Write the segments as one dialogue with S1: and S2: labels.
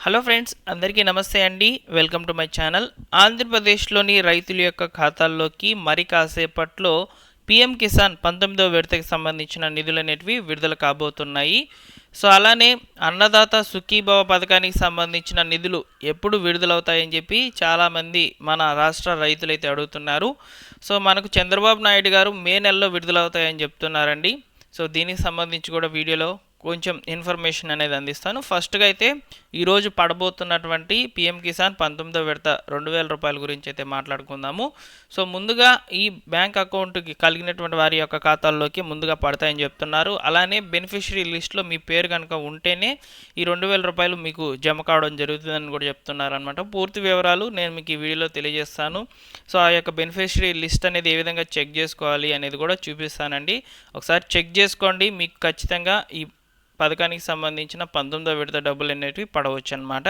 S1: Hello friends, అందరికీ నమస్తే అండి. Welcome to my channel. ఆంధ్రప్రదేశ్లోని రైతుల యొక్క ఖాతాల్లోకి మరి కాసేపట్లో పీఎం కిసాన్ 19వ విడతకి సంబంధించిన నిధులు అనేటివి విడుదల కాబోతున్నాయి. సో అలానే అన్నదాత సుఖీభవ పథకానికి సంబంధించిన నిధులు ఎప్పుడు విడుదలవుతాయని చెప్పి చాలామంది మన రాష్ట్ర రైతులైతే అడుగుతున్నారు. సో మనకు చంద్రబాబు నాయుడు గారు మే నెలలో విడుదలవుతాయని చెప్తున్నారండి. సో దీనికి సంబంధించి కూడా వీడియోలో కొంచెం ఇన్ఫర్మేషన్ అనేది అందిస్తాను. ఫస్ట్గా అయితే ఈరోజు పడబోతున్నటువంటి పీఎం కిసాన్ 19వ విడత 2,000 రూపాయల గురించి అయితే మాట్లాడుకుందాము. సో ముందుగా ఈ బ్యాంక్ అకౌంట్కి కలిగినటువంటి వారి యొక్క ఖాతాల్లోకి ముందుగా పడతాయని చెప్తున్నారు. అలానే బెనిఫిషరీ లిస్ట్లో మీ పేరు కనుక ఉంటేనే ఈ 2,000 రూపాయలు మీకు జమ కావడం జరుగుతుందని కూడా చెప్తున్నారు అనమాట. పూర్తి వివరాలు నేను మీకు ఈ వీడియోలో తెలియజేస్తాను. సో ఆ యొక్క బెనిఫిషరీ లిస్ట్ అనేది ఏ విధంగా చెక్ చేసుకోవాలి అనేది కూడా చూపిస్తానండి. ఒకసారి చెక్ చేసుకోండి, మీకు ఖచ్చితంగా ఈ పథకానికి సంబంధించిన 19వ విడత డబ్బులు అనేటివి పడవచ్చు అనమాట.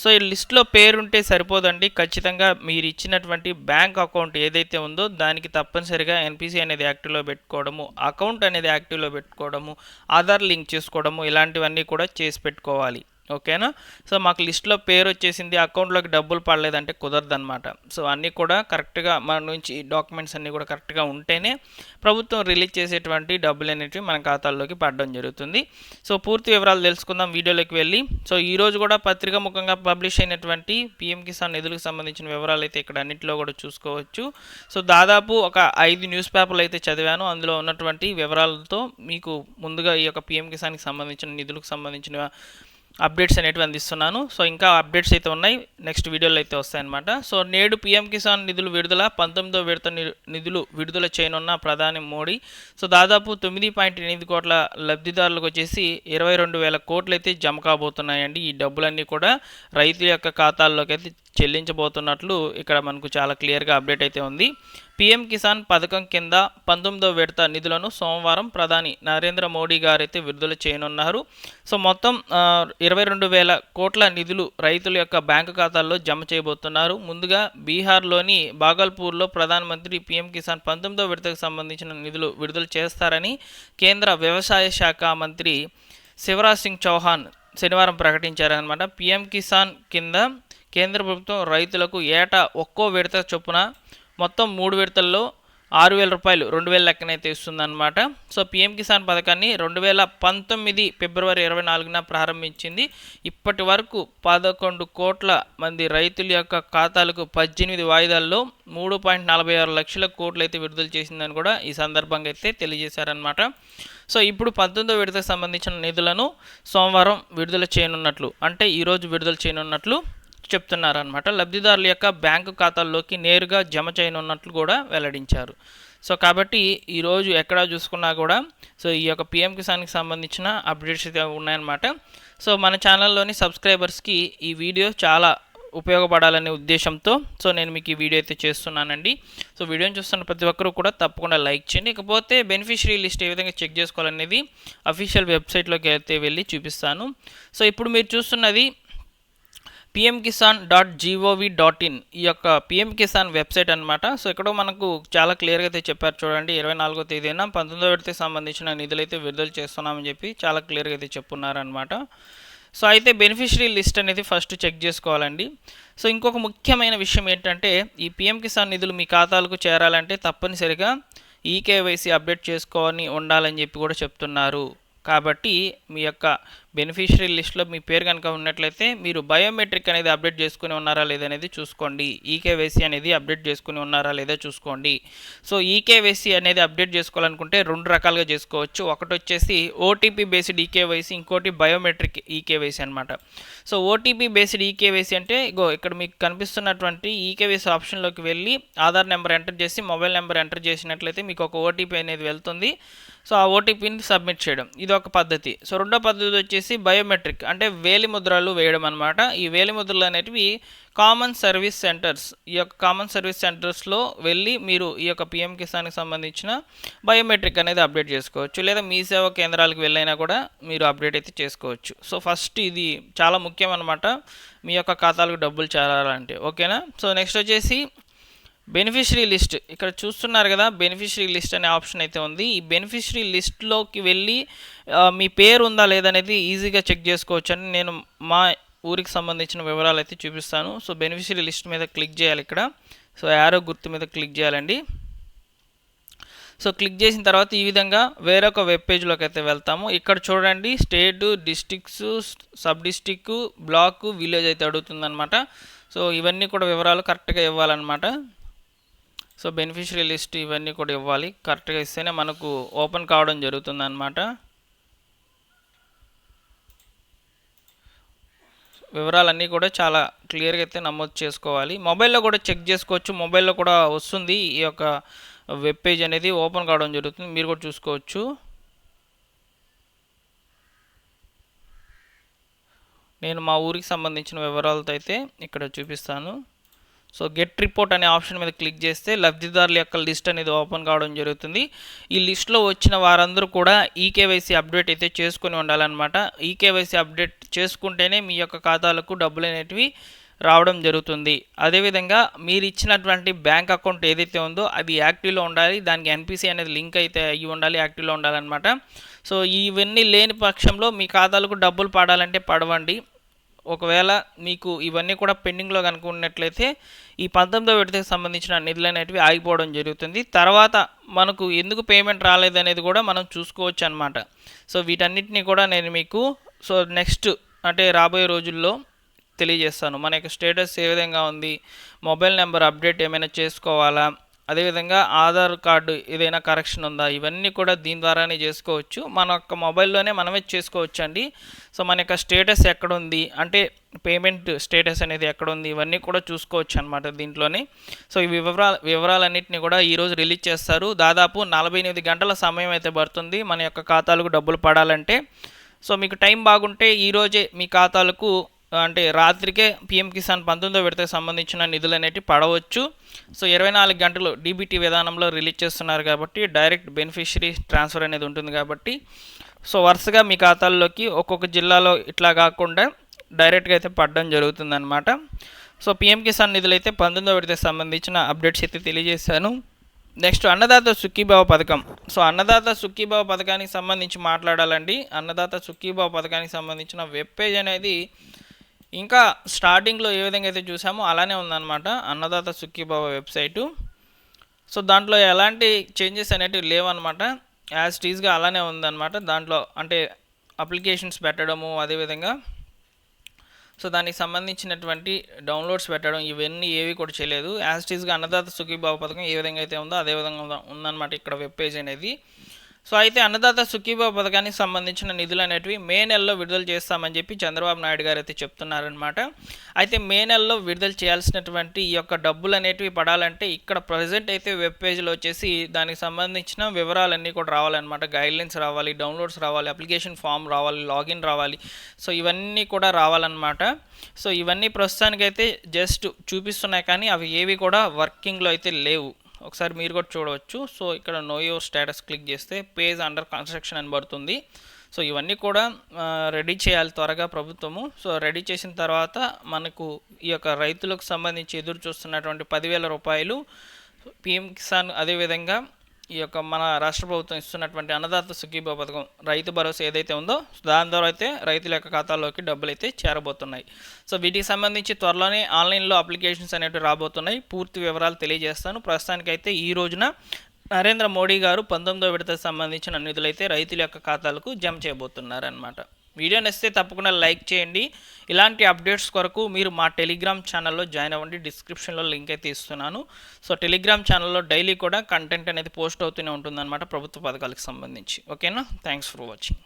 S1: సో ఈ లిస్ట్లో పేరుంటే సరిపోదండి, ఖచ్చితంగా మీరు ఇచ్చినటువంటి బ్యాంక్ అకౌంట్ ఏదైతే ఉందో దానికి తప్పనిసరిగా ఎన్పిసి అనేది యాక్టివ్లో పెట్టుకోవడము, అకౌంట్ అనేది యాక్టివ్లో పెట్టుకోవడము, ఆధార్ లింక్ చేసుకోవడము, ఇలాంటివన్నీ కూడా చేసి పెట్టుకోవాలి. ఓకేనా. సో మాకు లిస్ట్లో పేరు వచ్చేసింది, అకౌంట్లోకి డబ్బులు పడలేదంటే కుదరదనమాట. సో అన్నీ కూడా కరెక్ట్గా మన నుంచి డాక్యుమెంట్స్ అన్నీ కూడా కరెక్ట్గా ఉంటేనే ప్రభుత్వం రిలీజ్ చేసేటువంటి డబ్బులు అనేటివి మన ఖాతాల్లోకి పడడం జరుగుతుంది. సో పూర్తి వివరాలు తెలుసుకుందాం వీడియోలోకి వెళ్ళి. సో ఈరోజు కూడా పత్రికా ముఖంగా పబ్లిష్ అయినటువంటి పీఎం కిసాన్ నిధులకు సంబంధించిన వివరాలు అయితే ఇక్కడ అన్నింటిలో కూడా చూసుకోవచ్చు. సో దాదాపు ఒక 5 న్యూస్ పేపర్లు అయితే చదివాను. అందులో ఉన్నటువంటి వివరాలతో మీకు ముందుగా ఈ యొక్క పీఎం కిసాన్కి సంబంధించిన నిధులకు సంబంధించిన అప్డేట్స్ అనేటివి అందిస్తున్నాను. సో ఇంకా అప్డేట్స్ అయితే ఉన్నాయి, నెక్స్ట్ వీడియోలో అయితే వస్తాయన్నమాట. సో నేడు పీఎం కిసాన్ నిధులు విడుదల, 19వ విడత నిధులు విడుదల చేయనున్న ప్రధాని మోడీ. సో దాదాపు 9.8 కోట్ల లబ్ధిదారులకు వచ్చేసి 22,000 కోట్లు అయితే జమ కాబోతున్నాయండి. ఈ డబ్బులన్నీ కూడా రైతుల యొక్క ఖాతాల్లోకి అయితే చెల్లించబోతున్నట్లు ఇక్కడ మనకు చాలా క్లియర్గా అప్డేట్ అయితే ఉంది. పీఎం కిసాన్ పథకం కింద 19వ విడత నిధులను సోమవారం ప్రధాని నరేంద్ర మోడీ గారు అయితే విడుదల చేయనున్నారు. సో మొత్తం 22,000 కోట్ల నిధులు రైతుల యొక్క బ్యాంకు ఖాతాల్లో జమ చేయబోతున్నారు. ముందుగా బీహార్లోని బాగల్పూర్లో ప్రధానమంత్రి పీఎం కిసాన్ 19వ విడతకు సంబంధించిన నిధులు విడుదల చేస్తారని కేంద్ర వ్యవసాయ శాఖ మంత్రి శివరాజ్ సింగ్ చౌహాన్ శనివారం ప్రకటించారనమాట. పీఎం కిసాన్ కింద కేంద్ర ప్రభుత్వం రైతులకు ఏటా ఒక్కో విడత చొప్పున మొత్తం 3 విడతల్లో 6,000 రూపాయలు 2,000 లెక్కనైతే ఇస్తుందన్నమాట. సో పీఎం కిసాన్ పథకాన్ని 2019 ఫిబ్రవరి 24న ప్రారంభించింది. ఇప్పటి వరకు 11 కోట్ల మంది రైతుల యొక్క ఖాతాలకు 18 వాయిదాల్లో 3.46 లక్షల కోట్లు అయితే విడుదల చేసిందని కూడా ఈ సందర్భంగా అయితే తెలియజేశారనమాట. సో ఇప్పుడు 19వ విడతకు సంబంధించిన నిధులను సోమవారం విడుదల చేయనున్నట్లు, అంటే ఈరోజు విడుదల చేయనున్నట్లు చెప్తున్నారనమాట. లబ్ధిదారుల యొక్క బ్యాంకు ఖాతాల్లోకి నేరుగా జమ చేయనున్నట్లు కూడా వెల్లడించారు. సో కాబట్టి ఈరోజు ఎక్కడ చూసుకున్నా కూడా సో ఈ యొక్క పీఎం కిసాన్కి సంబంధించిన అప్డేట్స్ అయితే ఉన్నాయన్నమాట. సో మన ఛానల్లోని సబ్స్క్రైబర్స్కి ఈ వీడియో చాలా ఉపయోగపడాలనే ఉద్దేశంతో సో నేను మీకు ఈ వీడియో అయితే చేస్తున్నానండి. సో వీడియోని చూస్తున్న ప్రతి ఒక్కరూ కూడా తప్పకుండా లైక్ చేయండి. ఇకపోతే బెనిఫిషరీ లిస్ట్ ఏ విధంగా చెక్ చేసుకోవాలనేది అఫీషియల్ వెబ్సైట్లోకి అయితే వెళ్ళి చూపిస్తాను. సో ఇప్పుడు మీరు చూస్తున్నది pmkisan.gov.in ఈ యొక్క పిఎం కిసాన్ వెబ్సైట్ అనమాట. సో ఇక్కడ మనకు చాలా క్లియర్గా అయితే చెప్పారు చూడండి. 24వ తేదీన 19వ విడతకి సంబంధించిన నిధులు అయితే విడుదల చేస్తున్నామని చెప్పి చాలా క్లియర్గా అయితే చెప్పున్నారనమాట. సో అయితే బెనిఫిషరీ లిస్ట్ అనేది ఫస్ట్ చెక్ చేసుకోవాలండి. సో ఇంకొక ముఖ్యమైన విషయం ఏంటంటే ఈ పీఎం కిసాన్ నిధులు మీ ఖాతాలకు చేరాలంటే తప్పనిసరిగా ఈకేవైసీ అప్డేట్ చేసుకొని ఉండాలని చెప్పి కూడా చెప్తున్నారు. కాబట్టి మీ యొక్క బెనిఫిషరీ లిస్ట్లో మీ పేరు కనుక ఉన్నట్లయితే మీరు బయోమెట్రిక్ అనేది అప్డేట్ చేసుకుని ఉన్నారా లేదనేది చూసుకోండి. ఈకేవైసీ అనేది అప్డేట్ చేసుకుని ఉన్నారా లేదా చూసుకోండి. సో ఈకేవైసీ అనేది అప్డేట్ చేసుకోవాలనుకుంటే 2 రకాలుగా చేసుకోవచ్చు. ఒకటి వచ్చేసి ఓటీపీ బేస్డ్ ఈకేవైసీ, ఇంకోటి బయోమెట్రిక్ ఈకేవైసీ అనమాట. సో ఓటీపీ బేస్డ్ ఈకేవైసీ అంటే ఇక్కడ మీకు కనిపిస్తున్నటువంటి ఈకేవైసీ ఆప్షన్లోకి వెళ్ళి ఆధార్ నెంబర్ ఎంటర్ చేసి మొబైల్ నెంబర్ ఎంటర్ చేసినట్లయితే మీకు ఒక ఓటీపీ అనేది వెళ్తుంది. సో ఆ ఓటీపీని సబ్మిట్ చేయడం, ఇది ఒక పద్ధతి. సో రెండో పద్ధతి వచ్చేసి బయోమెట్రిక్, అంటే వేలి ముద్రలు వేయడం అనమాట. ఈ వేలి ముద్రలు అనేటివి కామన్ సర్వీస్ సెంటర్స్, ఈ యొక్క కామన్ సర్వీస్ సెంటర్స్లో వెళ్ళి మీరు ఈ యొక్క పీఎం కిసాన్కి సంబంధించిన బయోమెట్రిక్ అనేది అప్డేట్ చేసుకోవచ్చు. లేదా మీ సేవా కేంద్రాలకు వెళ్ళైనా కూడా మీరు అప్డేట్ అయితే చేసుకోవచ్చు. సో ఫస్ట్ ఇది చాలా ముఖ్యం అనమాట మీ యొక్క ఖాతాలకు డబ్బులు చేరాలంటే. ఓకేనా. సో నెక్స్ట్ వచ్చేసి బెనిఫిషరీ లిస్ట్, ఇక్కడ చూస్తున్నారు కదా బెనిఫిషరీ లిస్ట్ అనే ఆప్షన్ అయితే ఉంది. ఈ బెనిఫిషరీ లిస్ట్లోకి వెళ్ళి మీ పేరు ఉందా లేదనేది ఈజీగా చెక్ చేసుకోవచ్చు అని నేను మా ఊరికి సంబంధించిన వివరాలు అయితే చూపిస్తాను. సో బెనిఫిషియరీ లిస్ట్ మీద క్లిక్ చేయాలి ఇక్కడ. సో యారో గుర్తు మీద క్లిక్ చేయాలండి. సో క్లిక్ చేసిన తర్వాత ఈ విధంగా వేరొక వెబ్ పేజ్లోకి అయితే వెళ్తాము. ఇక్కడ చూడండి state, districts, sub district, block, village అయితే అడుగుతుందన్నమాట. సో ఇవన్నీ కూడా వివరాలు కరెక్ట్గా ఇవ్వాలన్నమాట. సో బెనిఫిషియరీ లిస్ట్ ఇవన్నీ కూడా ఇవ్వాలి. కరెక్ట్గా ఇస్తేనే మనకు ఓపెన్ కావడం జరుగుతుందన్నమాట. వివరాలన్నీ కూడా చాలా క్లియర్గా అయితే నమోదు చేసుకోవాలి. మొబైల్లో కూడా చెక్ చేసుకోవచ్చు. మొబైల్లో కూడా వస్తుంది ఈ యొక్క వెబ్ పేజ్ అనేది ఓపెన్ కావడం జరుగుతుంది. మీరు కూడా చూసుకోవచ్చు. నేను మా ఊరికి సంబంధించిన వివరాలతో అయితే ఇక్కడ చూపిస్తాను. సో గెట్ రిపోర్ట్ అనే ఆప్షన్ మీద క్లిక్ చేస్తే లబ్ధిదారుల యొక్క లిస్ట్ అనేది ఓపెన్ కావడం జరుగుతుంది. ఈ లిస్ట్లో వచ్చిన వారందరూ కూడా ఈకేవైసీ అప్డేట్ అయితే చేసుకొని ఉండాలన్నమాట. ఈకేవైసీ అప్డేట్ చేసుకుంటేనే మీ యొక్క ఖాతాలకు డబ్బులు అనేటివి రావడం జరుగుతుంది. అదేవిధంగా మీరు ఇచ్చినటువంటి బ్యాంక్ అకౌంట్ ఏదైతే ఉందో అది యాక్టివ్లో ఉండాలి. దానికి ఎన్పిసి అనేది లింక్ అయితే అయ్యి ఉండాలి, యాక్టివ్లో ఉండాలన్నమాట. సో ఇవన్నీ లేని పక్షంలో మీ ఖాతాలకు డబ్బులు పడాలంటే పడవండి. ఒకవేళ మీకు ఇవన్నీ కూడా పెండింగ్లో కనుక ఉన్నట్లయితే ఈ 19వ విడతకు సంబంధించిన నిధులు అనేటివి ఆగిపోవడం జరుగుతుంది. తర్వాత మనకు ఎందుకు పేమెంట్ రాలేదనేది కూడా మనం చూసుకోవచ్చు అన్నమాట. సో వీటన్నిటిని కూడా నేను మీకు నెక్స్ట్ అంటే రాబోయే రోజుల్లో తెలియజేస్తాను. మన యొక్క స్టేటస్ ఏ విధంగా ఉంది, మొబైల్ నెంబర్ అప్డేట్ ఏమైనా చేసుకోవాలా, అదేవిధంగా ఆధార్ కార్డు ఏదైనా కరెక్షన్ ఉందా, ఇవన్నీ కూడా దీని ద్వారానే చేసుకోవచ్చు. మన యొక్క మొబైల్లోనే మనమే చేసుకోవచ్చు అండి. సో మన యొక్క స్టేటస్ ఎక్కడుంది అంటే పేమెంట్ స్టేటస్ అనేది ఎక్కడుంది ఇవన్నీ కూడా చూసుకోవచ్చు అనమాట దీంట్లోనే. సో ఈ వివరాలన్నింటినీ కూడా ఈరోజు రిలీజ్ చేస్తారు. దాదాపు 48 గంటల సమయం అయితే పడుతుంది మన యొక్క ఖాతాలకు డబ్బులు పడాలంటే. సో మీకు టైం బాగుంటే ఈరోజే మీ ఖాతాలకు అంటే రాత్రికే పిఎం కిసాన్ 19వ విడతకు సంబంధించిన నిధులు అనేవి పడవచ్చు. సో 24 గంటలు డీబీటీ విధానంలో రిలీజ్ చేస్తున్నారు కాబట్టి డైరెక్ట్ బెనిఫిషరీ ట్రాన్స్ఫర్ అనేది ఉంటుంది కాబట్టి సో వరుసగా మీ ఖాతాల్లోకి ఒక్కొక్క జిల్లాలో ఇట్లా కాకుండా డైరెక్ట్గా అయితే పడడం జరుగుతుందన్నమాట. సో పిఎం కిసాన్ నిధులు అయితే 19వ విడతకు సంబంధించిన అప్డేట్స్ అయితే తెలియజేశాను. నెక్స్ట్ అన్నదాత సుఖీభావ పథకం. సో అన్నదాత సుఖీభావ పథకానికి సంబంధించి మాట్లాడాలండి. అన్నదాత సుఖీభావ పథకానికి సంబంధించిన వెబ్ పేజ్ అనేది ఇంకా స్టార్టింగ్లో ఏ విధంగా అయితే చూసామో అలానే ఉందన్నమాట అన్నదాత సుఖీభావ వెబ్సైటు. సో దాంట్లో ఎలాంటి చేంజెస్ అనేటివి లేవన్నమాట. యాజ్ టీజ్గా అలానే ఉందన్నమాట. దాంట్లో అంటే అప్లికేషన్స్ పెట్టడము, అదేవిధంగా సో దానికి సంబంధించినటువంటి డౌన్లోడ్స్ పెట్టడం ఇవన్నీ ఏవి కూడా చేయలేదు. యాజ్ టీజ్గా అన్నదాత సుఖీభావ పథకం ఏ విధంగా అయితే ఉందో అదే విధంగా ఉందన్నమాట ఇక్కడ వెబ్ పేజ్ అనేది. సో అయితే అన్నదాత సుఖీభావ పథకానికి సంబంధించిన నిధులు అనేటివి మే నెలలో విడుదల చేస్తామని చెప్పి చంద్రబాబు నాయుడు గారు అయితే చెప్తున్నారనమాట. అయితే మే నెలలో విడుదల చేయాల్సినటువంటి ఈ యొక్క డబ్బులు అనేటివి పడాలంటే ఇక్కడ ప్రజెంట్ అయితే వెబ్ పేజ్లో వచ్చేసి దానికి సంబంధించిన వివరాలన్నీ కూడా రావాలన్నమాట. గైడ్లైన్స్ రావాలి, డౌన్లోడ్స్ రావాలి, అప్లికేషన్ ఫామ్ రావాలి, లాగిన్ రావాలి. సో ఇవన్నీ కూడా రావాలన్నమాట. సో ఇవన్నీ ప్రస్తుతానికైతే జస్ట్ చూపిస్తున్నాయి కానీ అవి ఏవి కూడా వర్కింగ్లో అయితే లేవు. ఒకసారి మీరు కూడా చూడవచ్చు. సో ఇక్కడ నో యువర్ స్టేటస్ క్లిక్ చేస్తే పేజ్ అండర్ కన్స్ట్రక్షన్ అని పడుతుంది. సో ఇవన్నీ కూడా రెడీ చేయాలి త్వరగా ప్రభుత్వము. సో రెడీ చేసిన తర్వాత మనకు ఈ యొక్క రైతులకు సంబంధించి ఎదురు చూస్తున్నటువంటి 10,000 రూపాయలు పిఎం కిసాన్, అదేవిధంగా ఈ యొక్క మన రాష్ట్ర ప్రభుత్వం ఇస్తున్నటువంటి అన్నదాత సుఖీభావ పథకం రైతు భరోసా ఏదైతే ఉందో దాని ద్వారా అయితే రైతుల యొక్క ఖాతాల్లోకి డబ్బులు అయితే చేరబోతున్నాయి. సో వీటికి సంబంధించి త్వరలోనే ఆన్లైన్లో అప్లికేషన్స్ అనేవి రాబోతున్నాయి. పూర్తి వివరాలు తెలియజేస్తాను. ప్రస్తుతానికైతే ఈ రోజున నరేంద్ర మోడీ గారు 19వ విడతకు సంబంధించిన నిధులైతే రైతుల యొక్క ఖాతాలకు జమ చేయబోతున్నారన్నమాట. వీడియో నచ్చితే తప్పకుండా లైక్ చేయండి. ఇలాంటి అప్డేట్స్ కొరకు మీరు మా టెలిగ్రామ్ ఛానల్లో జాయిన్ అవ్వండి. డిస్క్రిప్షన్లో లింక్ అయితే ఇస్తున్నాను. సో టెలిగ్రామ్ ఛానల్లో డైలీ కూడా కంటెంట్ అనేది పోస్ట్ అవుతూనే ఉంటుందన్నమాట ప్రభుత్వ పథకాలకు సంబంధించి. ఓకేనా? Thanks for watching.